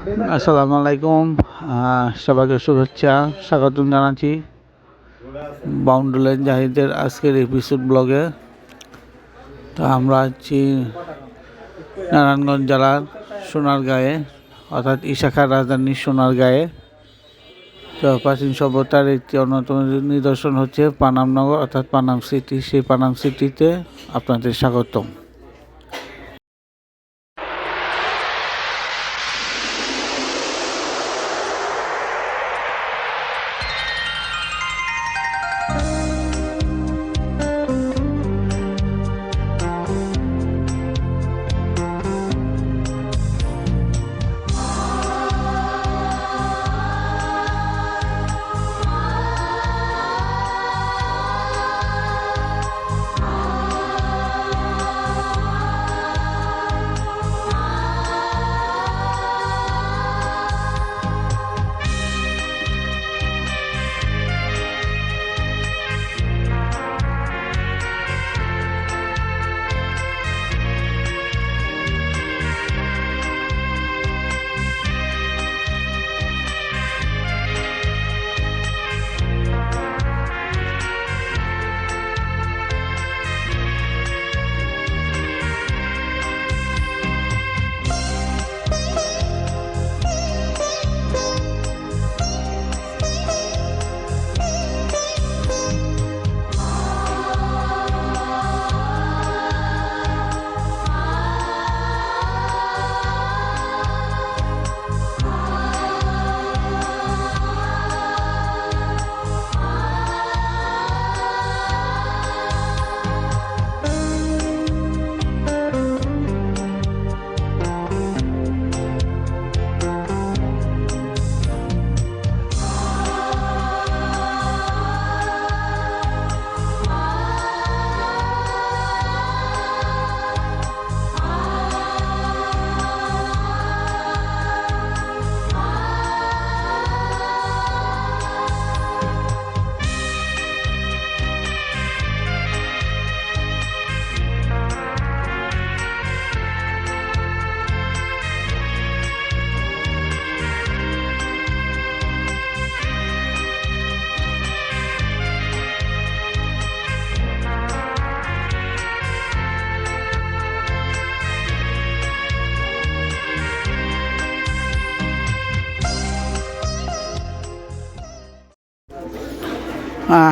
আসসালামু আলাইকুম। সবাইকে শুভেচ্ছা, স্বাগতম জানাচ্ছি বাউন্ডুলেন জাহিদের আজকের এপিসোড ব্লগে। তো আমরা আছি নারায়ণগঞ্জ জেলার সোনারগাঁয়ে, অর্থাৎ ইশাখার রাজধানী সোনারগাঁয়ে। তো প্রাচীন সভ্যতার একটি অন্যতম নিদর্শন হচ্ছে পানামনগর, অর্থাৎ পানাম সিটি। সেই পানাম সিটিতে আপনাদের স্বাগতম।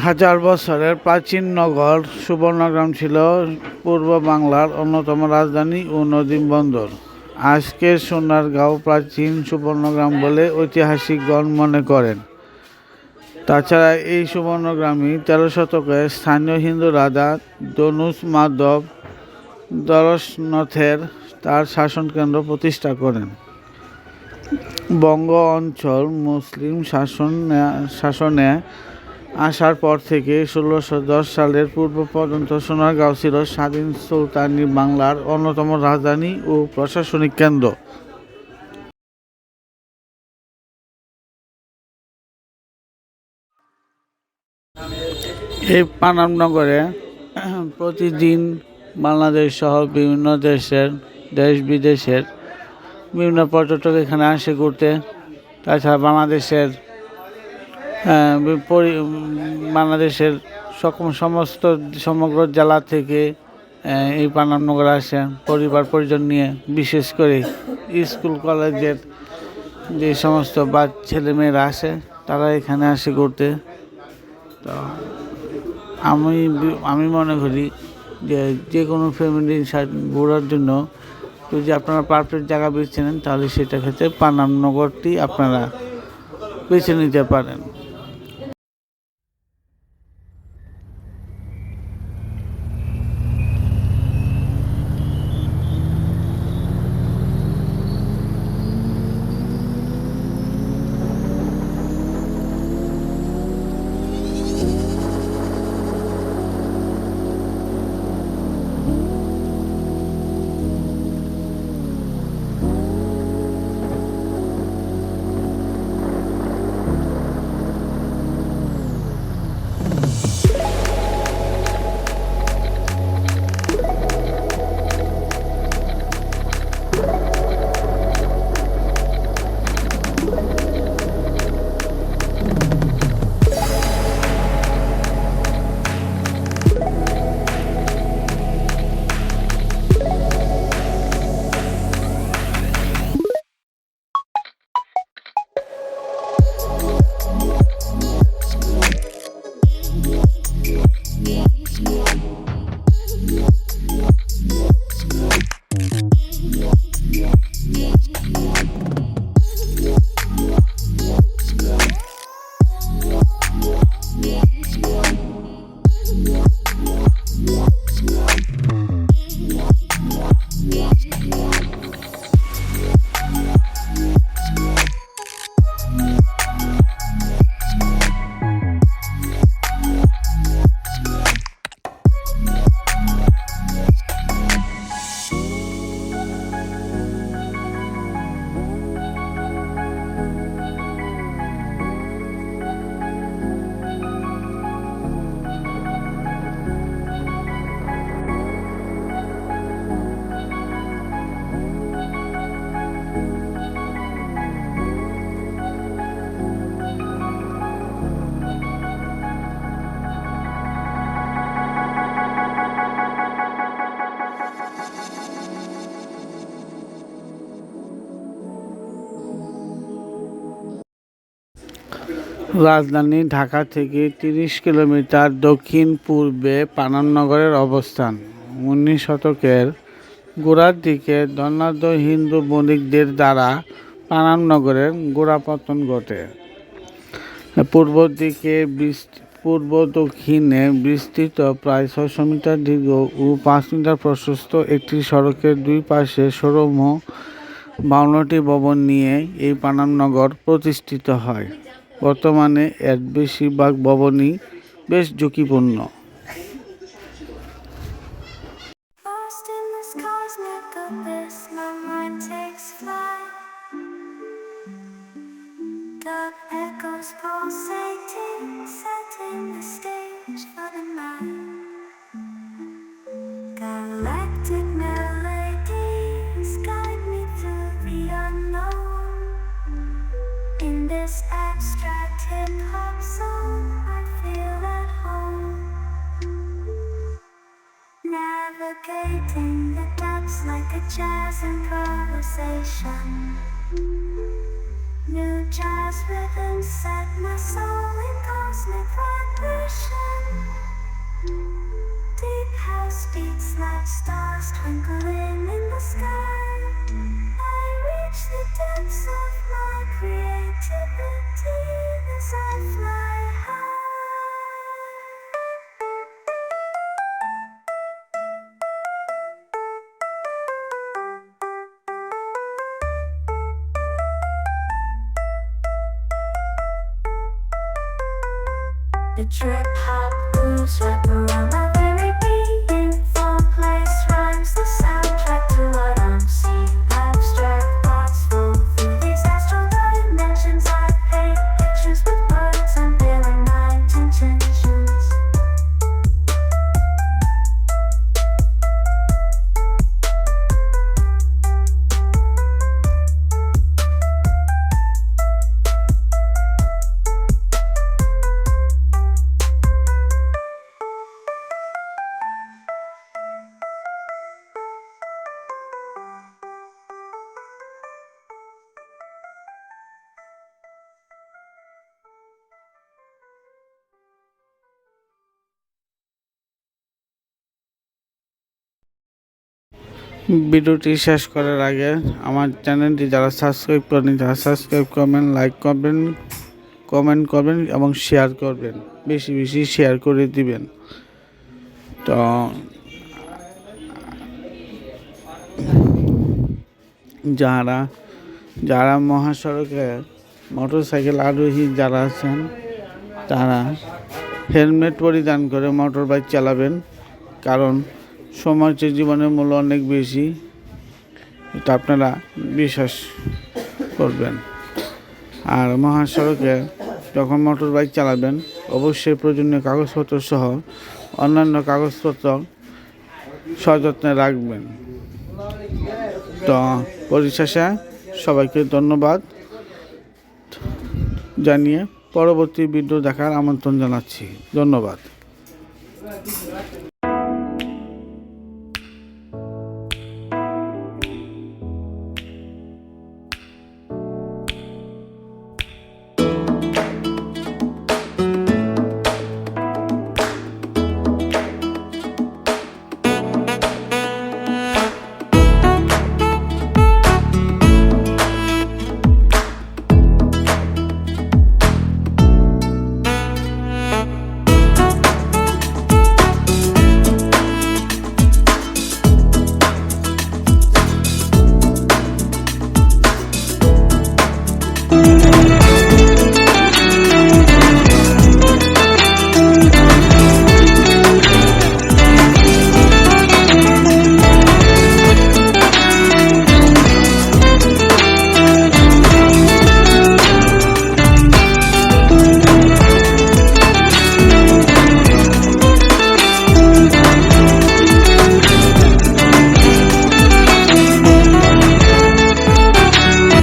হাজার বছরের প্রাচীন নগর সুবর্ণগ্রাম ছিল পূর্ব বাংলার অন্যতম রাজধানী ও নদী বন্দর। আজকের সোনারগাঁও প্রাচীন সুবর্ণগ্রাম বলে ঐতিহাসিকগণ মনে করেন। তাছাড়া এই সুবর্ণগ্রামই 13 শতকে স্থানীয় হিন্দু রাজা ধনুষ মাধব দরশনথের তার শাসনকেন্দ্র প্রতিষ্ঠা করেন। বঙ্গ অঞ্চল মুসলিম শাসনে আসার পর থেকে 1610 সালের পূর্ব পর্যন্ত সোনারগাঁও ছিল স্বাধীন সুলতানি বাংলার অন্যতম রাজধানী ও প্রশাসনিক কেন্দ্র। এই পানাম নগরে প্রতিদিন বাংলাদেশ সহ বিভিন্ন দেশ বিদেশের বিভিন্ন পর্যটক এখানে আসে ঘুরতে। তাছাড়া বাংলাদেশের সমগ্র জেলা থেকে এই পানাম নগরে আসেন পরিবার পরিজন নিয়ে, বিশেষ করে স্কুল কলেজের যে সমস্ত ছেলেমেয়েরা আসে তারা এখানে আসে ঘুরতে। তো আমি মনে করি যে কোনো ফ্যামিলির সাথে ঘোরার জন্য যদি আপনারা পারফেক্ট জায়গা বেছে নেন তাহলে সেটা ক্ষেত্রে পানাম নগরটি আপনারা বেছে নিতে পারেন। রাজধানী ঢাকা থেকে ৩০ কিলোমিটার দক্ষিণ পূর্বে পানামনগরের অবস্থান। ১৯ শতকের গোড়ার দিকে ধনাঢ্য হিন্দু বণিকদের দ্বারা পানামনগরের গোড়াপত্তন ঘটে। পূর্ব দক্ষিণে বিস্তৃত প্রায় ৬০০ মিটার দীর্ঘ ও ৫ মিটার প্রশস্ত একটি সড়কের দুই পাশে ৫২টি ভবন নিয়ে এই পানামনগর প্রতিষ্ঠিত হয়। বর্তমানে এর বেশিরভাগ ভবনই বেশ ঝুঁকিপূর্ণ। Echoes pulsating, setting the stage for the night. Galactic melodies guide me through the unknown. In this abstract hip-hop song, I feel at home. Navigating the depths like a jazz improvisation. New jazz rhythms set my soul in cosmic vibration. Deep house beats like stars twinkling in the sky. I reach the depths of my creativity as I fly high. The trip hop grooves wrap around my very being. Fall place rhymes the soundtrack to what I'm seeing. Abstract thoughts flow through these astral dimensions. I paint pictures with words, unveiling my intentions. ভিডিওটি শেষ করার আগে আমার চ্যানেলটি যারা subscribe করেন তারা subscribe করবেন, লাইক করবেন, কমেন্ট করবেন এবং শেয়ার করবেন, বেশি বেশি শেয়ার করে দিবেন। তো যারা মহাসড়কে মোটরসাইকেল আরোহী যারা আছেন তারা হেলমেট পরিধান করে মোটর বাইক চালাবেন, কারণ সমাজের জীবনের মূল্য অনেক বেশি, এটা আপনারা বিশ্বাস করবেন। আর মহাসড়কে যখন মোটর বাইক চালাবেন অবশ্যই প্রয়োজনীয় কাগজপত্র সহ অন্যান্য কাগজপত্র সযত্নে রাখবেন। তো পরিশেষে সবাইকে ধন্যবাদ জানিয়ে পরবর্তী ভিডিও দেখার আমন্ত্রণ জানাচ্ছি। ধন্যবাদ।